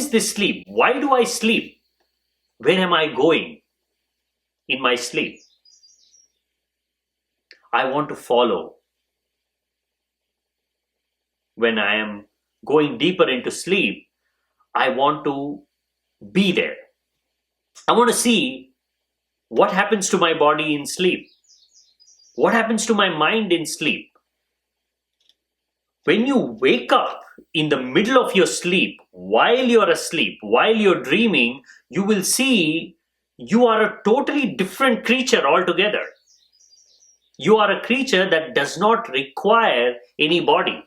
is this sleep? Why do I sleep? Where am I going in my sleep? I want to follow. When I am going deeper into sleep, I want to be there. I want to see what happens to my body in sleep. What happens to my mind in sleep? When you wake up in the middle of your sleep, while you're asleep, while you're dreaming, you will see you are a totally different creature altogether. You are a creature that does not require any body.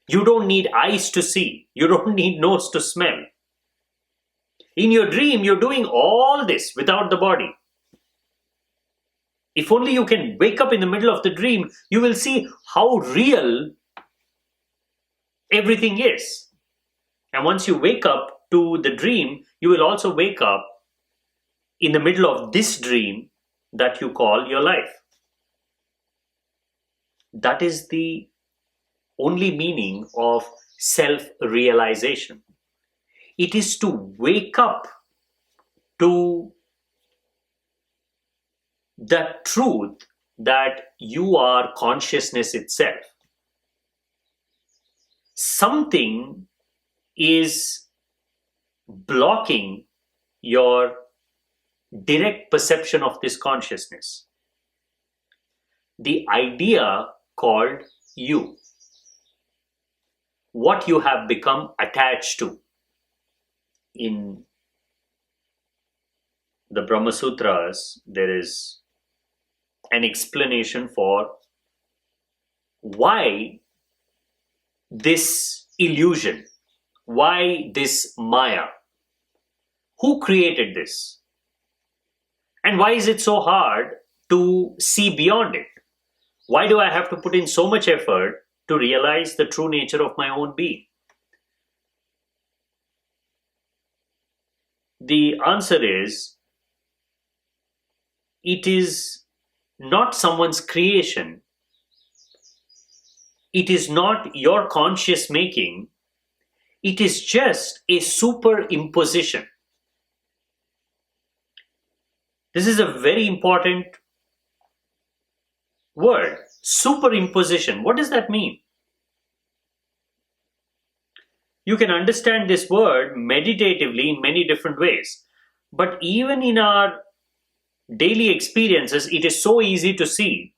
You don't need eyes to see. You don't need nose to smell. In your dream, you're doing all this without the body. If only you can wake up in the middle of the dream, you will see how real everything is. And once you wake up to the dream, you will also wake up in the middle of this dream that you call your life. That is the only meaning of self-realization. It is to wake up to the truth that you are consciousness itself. Something is blocking your direct perception of this consciousness. The idea called you. What you have become attached to. In the Brahma Sutras, there is an explanation for why this illusion, why this Maya, who created this, and why is it so hard to see beyond it? Why do I have to put in so much effort to realize the true nature of my own being? The answer is, it is not someone's creation. It is not your conscious making. It is just a superimposition. This is a very important word, superimposition. What does that mean? You can understand this word meditatively in many different ways. But even in our daily experiences, it is so easy to see.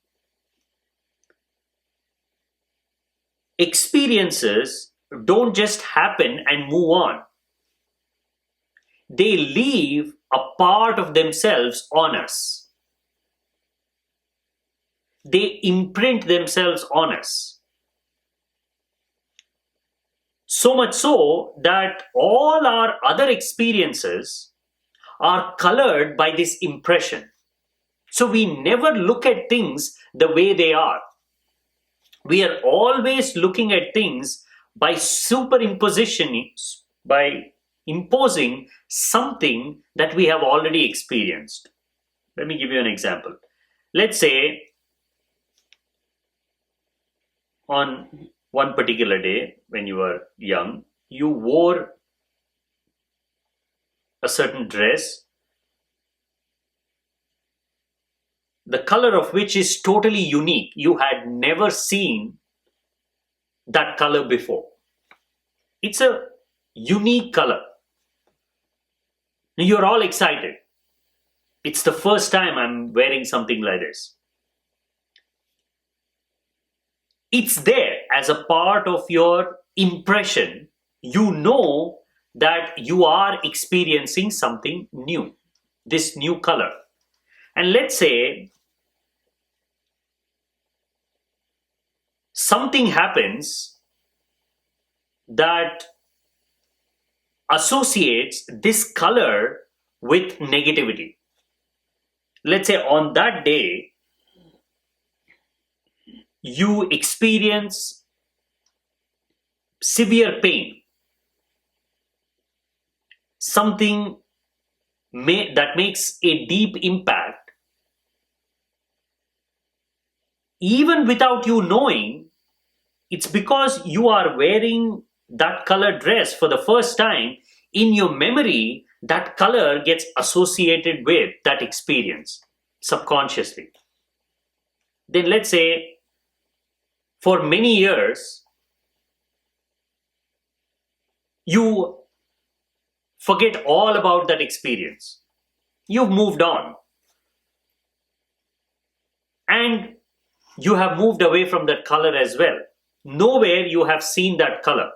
Experiences don't just happen and move on. They leave a part of themselves on us. They imprint themselves on us. So much so that all our other experiences are colored by this impression. So we never look at things the way they are. We are always looking at things by superimposition, by imposing something that we have already experienced. Let me give you an example. Let's say on one particular day when you were young, you wore a certain dress, the color of which is totally unique. You had never seen that color before. It's a unique color. You're all excited. It's the first time I'm wearing something like this. It's there as a part of your impression. You know that you are experiencing something new, this new color. And let's say something happens that associates this color with negativity. Let's say on that day, you experience severe pain. Something that makes a deep impact. Even without you knowing, it's because you are wearing that color dress for the first time, in your memory, that color gets associated with that experience subconsciously. Then let's say for many years, you forget all about that experience. You've moved on. And you have moved away from that color as well. Nowhere you have seen that color.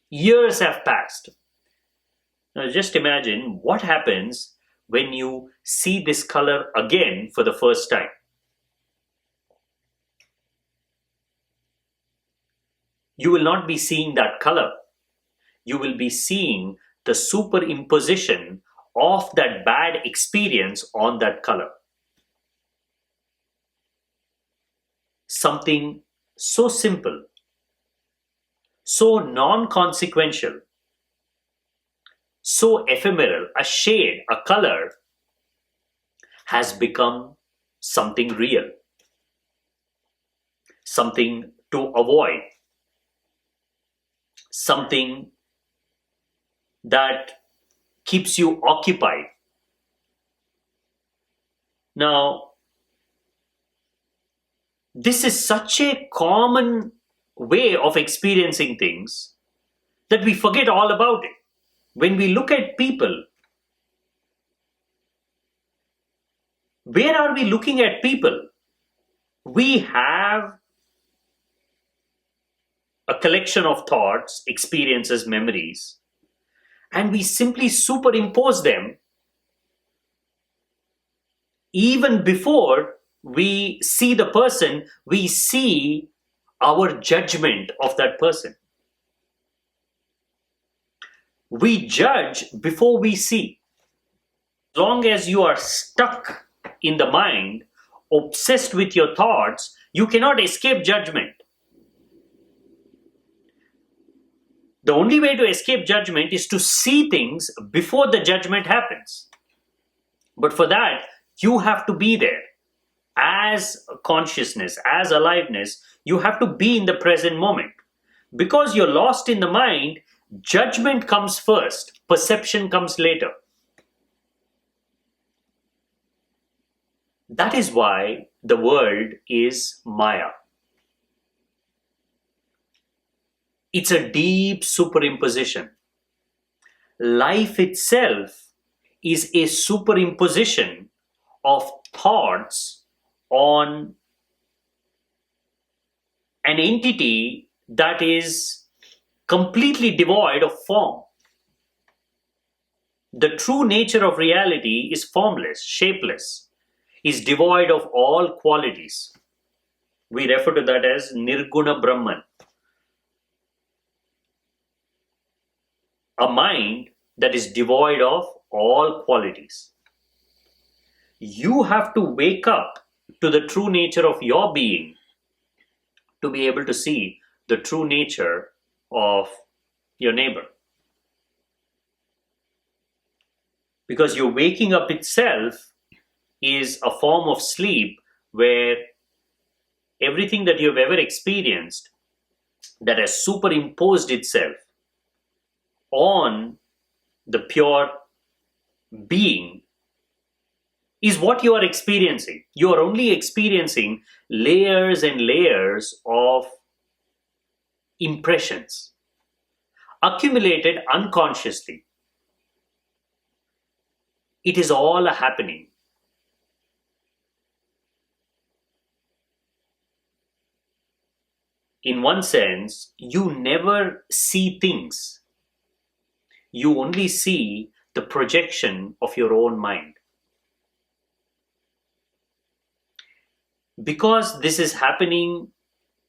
Years have passed. Now just imagine what happens when you see this color again for the first time. You will not be seeing that color. You will be seeing the superimposition of that bad experience on that color. Something so simple, so non-consequential, so ephemeral, a shade, a color, has become something real, something to avoid, something that keeps you occupied. Now, this is such a common way of experiencing things that we forget all about it. When we look at people, where are we looking at people? We have a collection of thoughts, experiences, memories, and we simply superimpose them even before we see the person. We see our judgment of that person. We judge before we see. As long as you are stuck in the mind, obsessed with your thoughts, you cannot escape judgment. The only way to escape judgment is to see things before the judgment happens. But for that, you have to be there. As consciousness, as aliveness, you have to be in the present moment. Because you're lost in the mind, judgment comes first, perception comes later. That is why the world is Maya. It's a deep superimposition. Life itself is a superimposition of thoughts on an entity that is completely devoid of form. The true nature of reality is formless, shapeless, is devoid of all qualities. We refer to that as Nirguna Brahman. A mind that is devoid of all qualities. You have to wake up to the true nature of your being to be able to see the true nature of your neighbor. Because your waking up itself is a form of sleep where everything that you've ever experienced that has superimposed itself on the pure being is what you are experiencing. You are only experiencing layers and layers of impressions accumulated unconsciously. It is all happening. In one sense, you never see things. You only see the projection of your own mind. Because this is happening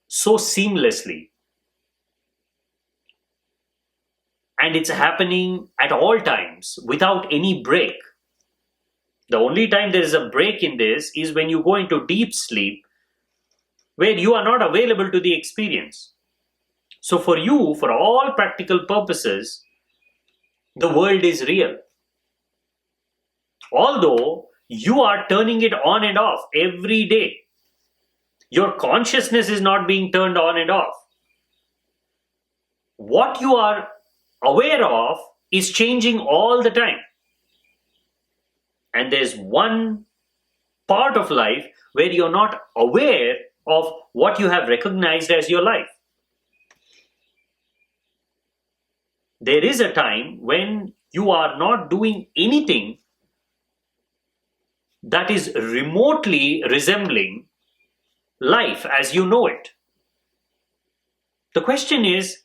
so seamlessly, and it's happening at all times without any break. The only time there is a break in this is when you go into deep sleep, where you are not available to the experience. So for you, for all practical purposes, the world is real. Although you are turning it on and off every day. Your consciousness is not being turned on and off. what you are aware of is changing all the time. And there's one part of life where you're not aware of what you have recognized as your life. There is a time when you are not doing anything that is remotely resembling life as you know it. The question is,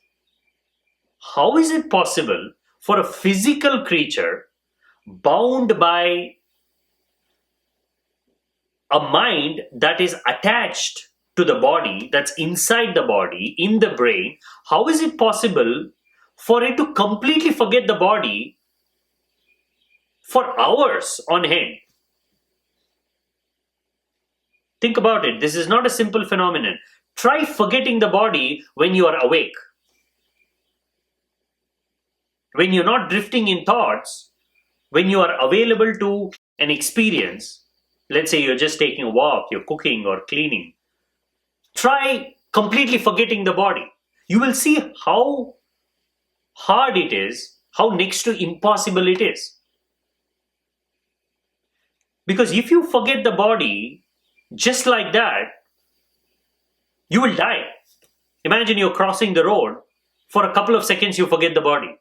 how is it possible for a physical creature bound by a mind that is attached to the body, that's inside the body, in the brain, how is it possible for it to completely forget the body for hours on end? Think about it. This is not a simple phenomenon. Try forgetting the body when you are awake. When you're not drifting in thoughts, when you are available to an experience, let's say you're just taking a walk, you're cooking or cleaning, try completely forgetting the body. You will see how hard it is, how next to impossible it is. Because if you forget the body just like that, you will die. Imagine you're crossing the road, for a couple of seconds you forget the body.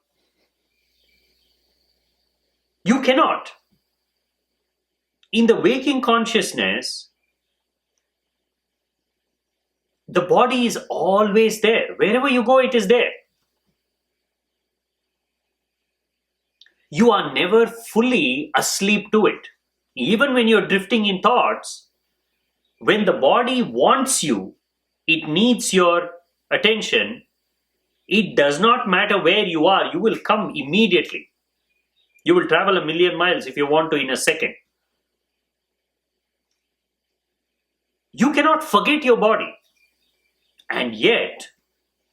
You cannot. In the waking consciousness, the body is always there. Wherever you go, it is there. You are never fully asleep to it. Even when you're drifting in thoughts, when the body wants you, it needs your attention, it does not matter where you are, you will come immediately. You will travel 1,000,000 miles if you want to in a second. You cannot forget your body. And yet,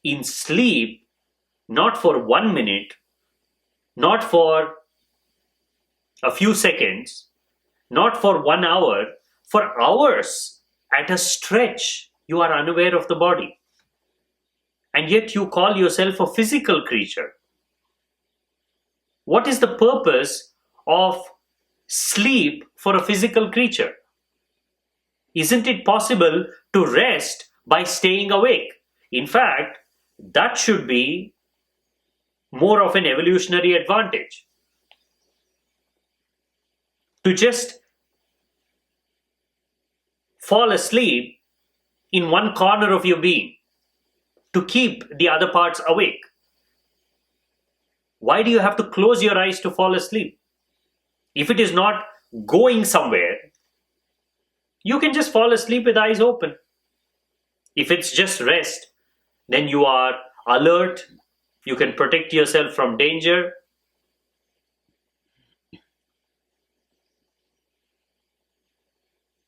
in sleep, not for 1 minute, not for a few seconds, not for 1 hour, for hours at a stretch, you are unaware of the body. And yet you call yourself a physical creature. What is the purpose of sleep for a physical creature? Isn't it possible to rest by staying awake? In fact, that should be more of an evolutionary advantage. To just fall asleep in one corner of your being, to keep the other parts awake. Why do you have to close your eyes to fall asleep? If it is not going somewhere, you can just fall asleep with eyes open. If it's just rest, then you are alert, you can protect yourself from danger.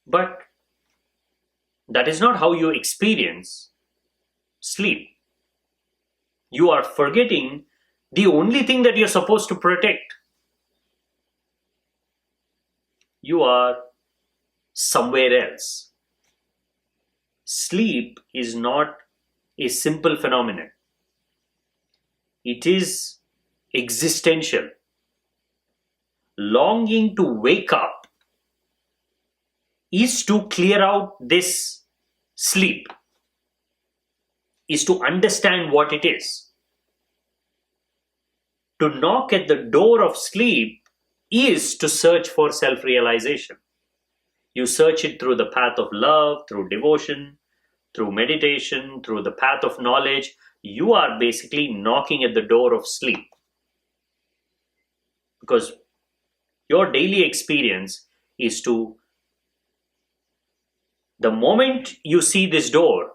But that is not how you experience sleep. You are forgetting the only thing that you're supposed to protect. You are somewhere else. Sleep is not a simple phenomenon. It is existential. Longing to wake up is to clear out this sleep, is to understand what it is. To knock at the door of sleep is to search for self-realization. You search it through the path of love, through devotion, through meditation, through the path of knowledge. You are basically knocking at the door of sleep. Because your daily experience is to, the moment you see this door,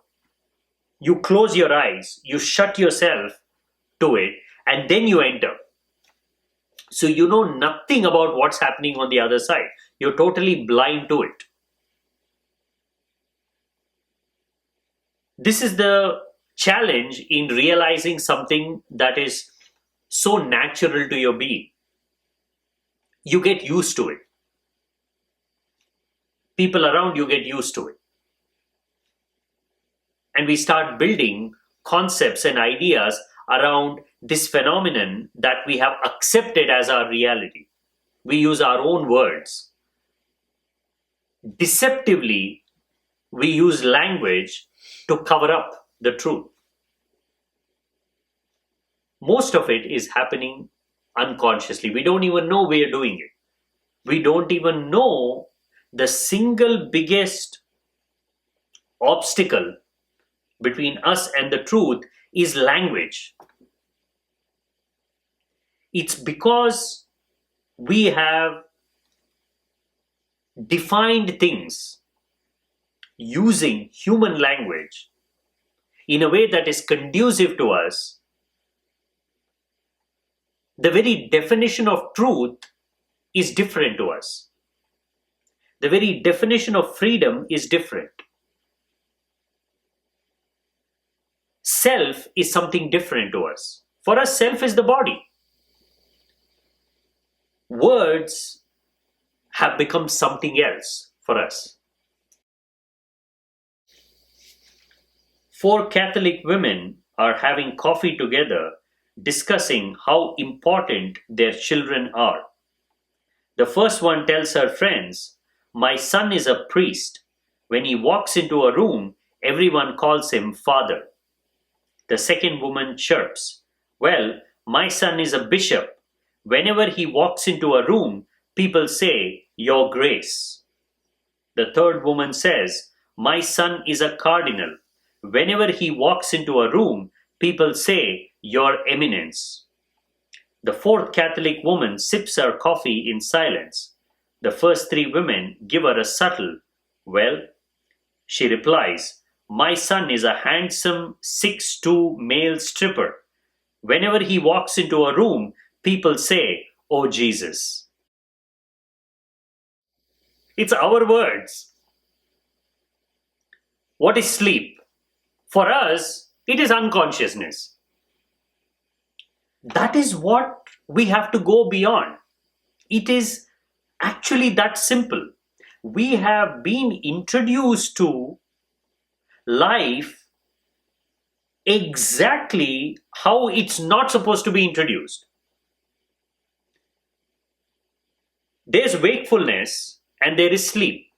you close your eyes, you shut yourself to it, and then you enter. So you know nothing about what's happening on the other side. You're totally blind to it. This is the challenge in realizing something that is so natural to your being. You get used to it. People around you get used to it. And we start building concepts and ideas around this phenomenon that we have accepted as our reality. We use our own words. Deceptively, we use language to cover up the truth. Most of it is happening unconsciously. We don't even know we are doing it. We don't even know the single biggest obstacle between us and the truth is language. It's because we have defined things using human language in a way that is conducive to us. The very definition of truth is different to us. The very definition of freedom is different. Self is something different to us. For us, self is the body. Words have become something else for us. 4 Catholic women are having coffee together, discussing how important their children are. The first one tells her friends, "My son is a priest. When he walks into a room, everyone calls him father." The second woman chirps, "Well, my son is a bishop. Whenever he walks into a room, people say, 'Your Grace.'" The third woman says, "My son is a cardinal. Whenever he walks into a room, people say, 'Your Eminence.'" The fourth Catholic woman sips her coffee in silence. The first 3 women give her a subtle, "Well?" She replies, "My son is a handsome 6'2" male stripper. Whenever he walks into a room, people say, 'Oh Jesus.'" It's our words. What is sleep? For us, it is unconsciousness. That is what we have to go beyond. It is actually that simple. We have been introduced to life exactly how it's not supposed to be introduced. There's wakefulness and there is sleep.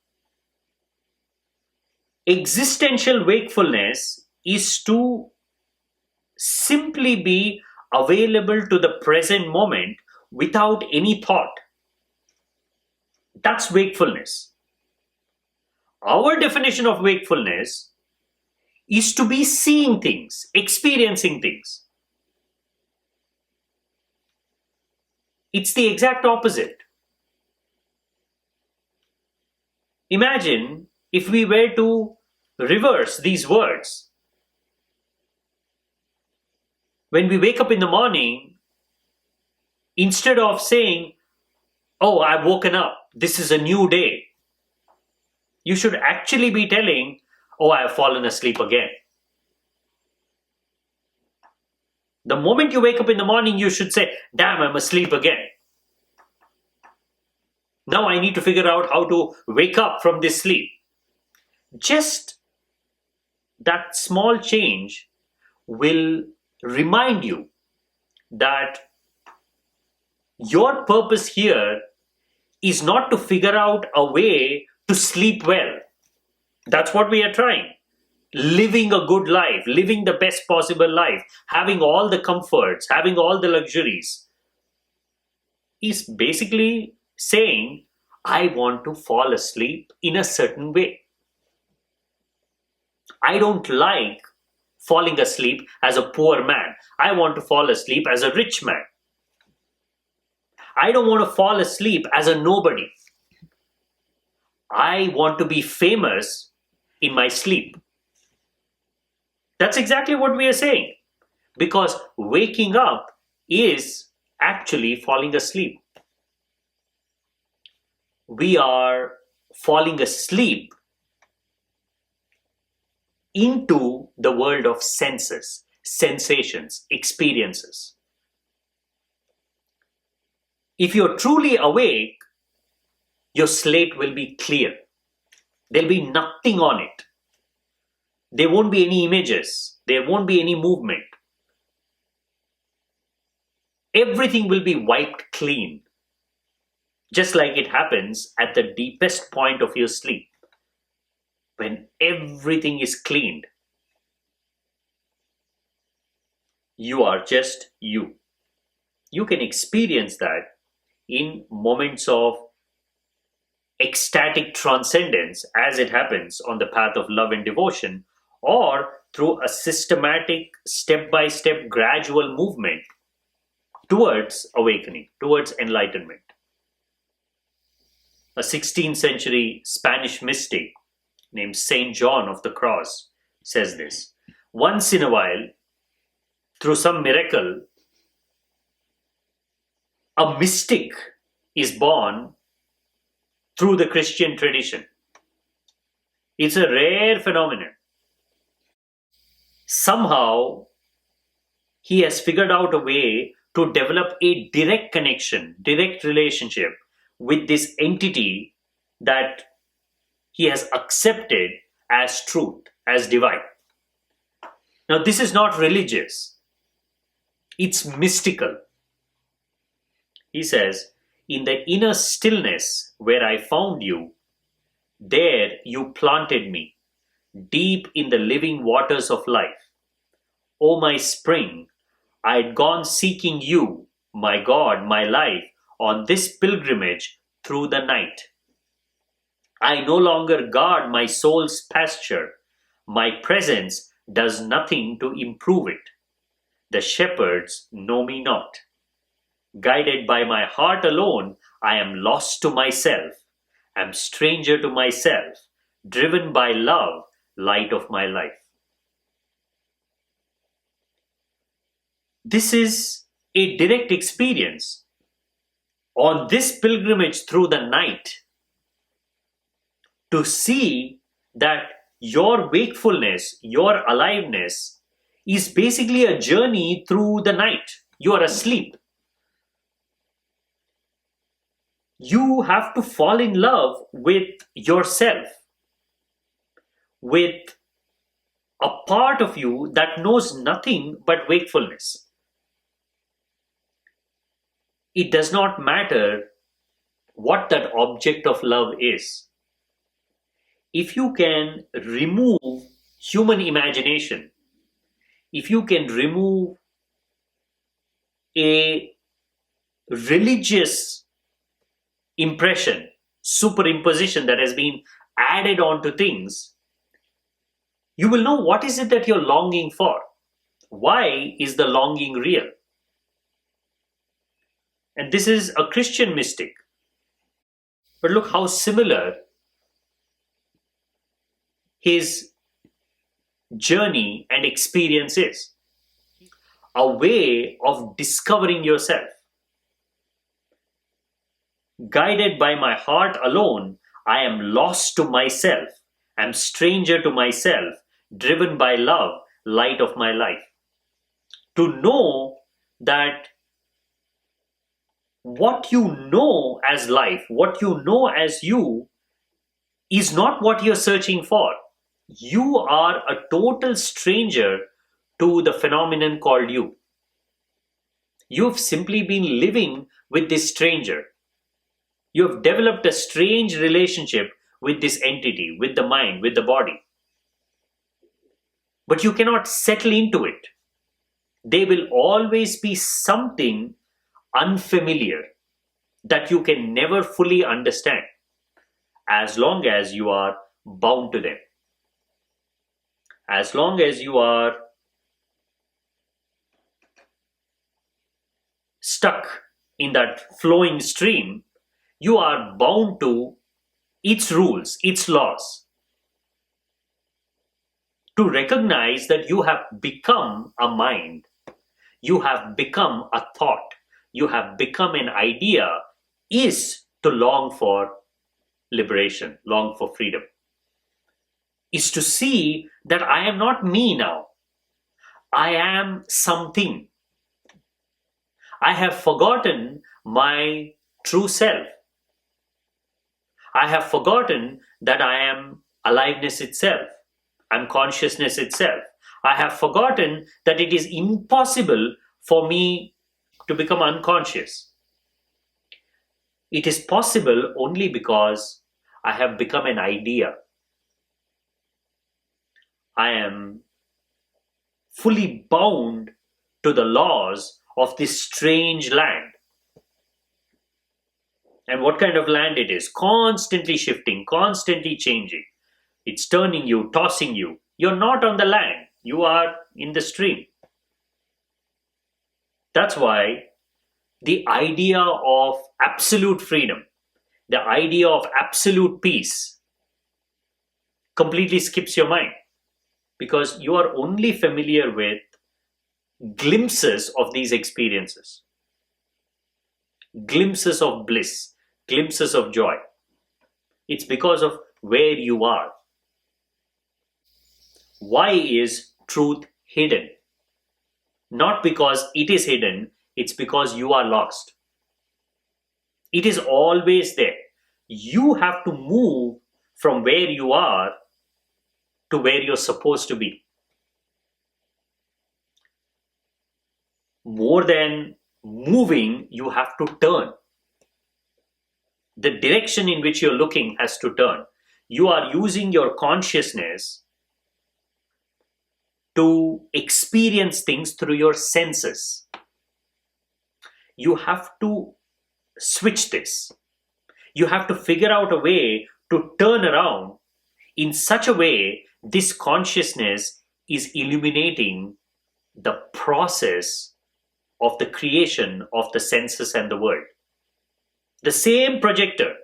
Existential wakefulness is to simply be available to the present moment without any thought. That's wakefulness. Our definition of wakefulness is to be seeing things, experiencing things. It's the exact opposite. Imagine if we were to reverse these words. When we wake up in the morning, instead of saying, "Oh, I've woken up, this is a new day," you should actually be telling, "Oh, I have fallen asleep again." The moment you wake up in the morning, you should say, "Damn, I'm asleep again. Now I need to figure out how to wake up from this sleep." Just that small change will remind you that your purpose here is not to figure out a way to sleep well. That's what we are trying. Living a good life, living the best possible life, having all the comforts, having all the luxuries, is basically saying, I want to fall asleep in a certain way. I don't like falling asleep as a poor man. I want to fall asleep as a rich man. I don't want to fall asleep as a nobody. I want to be famous in my sleep. That's exactly what we are saying. Because waking up is actually falling asleep. We are falling asleep into the world of senses, sensations, experiences. If you're truly awake, your slate will be clear. There'll be nothing on it. There won't be any images. There won't be any movement. everything will be wiped clean, just like it happens at the deepest point of your sleep. When everything is cleaned, you are just you. You can experience that in moments of ecstatic transcendence, as it happens on the path of love and devotion, or through a systematic, step by step, gradual movement towards awakening, towards enlightenment. A 16th century Spanish mystic named Saint John of the Cross says this: once in a while, through some miracle, a mystic is born through the Christian tradition. It's a rare phenomenon. Somehow, he has figured out a way to develop a direct connection, direct relationship with this entity that he has accepted as truth, as divine. Now, this is not religious, it's mystical. He says, in the inner stillness where I found you, there you planted me, deep in the living waters of life. O my spring, I had gone seeking you, my God, my life, on this pilgrimage through the night. I no longer guard my soul's pasture. My presence does nothing to improve it. The shepherds know me not. Guided by my heart alone, I am lost to myself, am stranger to myself, driven by love, light of my life. This is a direct experience. On this pilgrimage through the night, to see that your wakefulness, your aliveness, is basically a journey through the night. You are asleep. You have to fall in love with yourself, with a part of you that knows nothing but wakefulness. It does not matter what that object of love is. If you can remove human imagination, if you can remove a religious impression, superimposition that has been added onto things, you will know what is it that you're longing for. Why is the longing real? And this is a Christian mystic. But look how similar his journey and experience is. A way of discovering yourself. Guided by my heart alone, I am lost to myself, am stranger to myself, driven by love, light of my life. To know that what you know as life, what you know as you, is not what you're searching for. You are a total stranger to the phenomenon called you. You've simply been living with this stranger. You have developed a strange relationship with this entity, with the mind, with the body. But you cannot settle into it. There will always be something unfamiliar that you can never fully understand as long as you are bound to them. As long as you are stuck in that flowing stream, you are bound to its rules, its laws. To recognize that you have become a mind, you have become a thought, you have become an idea, is to long for liberation, long for freedom. Is to see that I am not me now. I am something. I have forgotten my true self. I have forgotten that I am aliveness itself. I'm consciousness itself. I have forgotten that it is impossible for me to become unconscious. It is possible only because I have become an idea. I am fully bound to the laws of this strange land. And what kind of land it is? Constantly shifting, constantly changing. It's turning you, tossing you. You're not on the land, you are in the stream. That's why the idea of absolute freedom, the idea of absolute peace, completely skips your mind, because you are only familiar with glimpses of these experiences, glimpses of bliss, glimpses of joy. It's because of where you are. Why is truth hidden? Not because it is hidden, it's because you are lost. It is always there. You have to move from where you are to where you're supposed to be. More than moving, you have to turn. The direction in which you're looking has to turn. You are using your consciousness to experience things through your senses. You have to switch this. You have to figure out a way to turn around in such a way this consciousness is illuminating the process of the creation of the senses and the world. The same projector,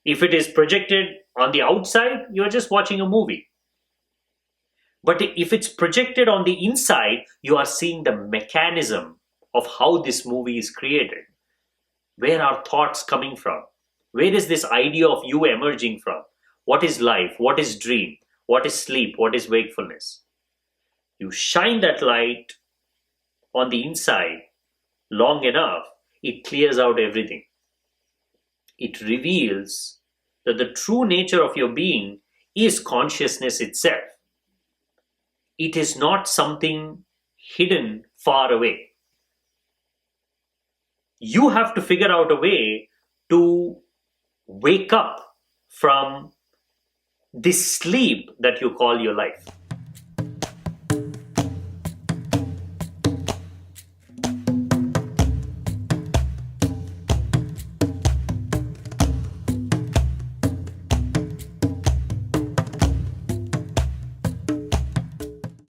if it is projected on the outside, you're just watching a movie. But if it's projected on the inside, you are seeing the mechanism of how this movie is created. Where are thoughts coming from? Where is this idea of you emerging from? What is life? What is dream? What is sleep? What is wakefulness? You shine that light on the inside long enough, it clears out everything. It reveals that the true nature of your being is consciousness itself. It is not something hidden far away. You have to figure out a way to wake up from this sleep that you call your life.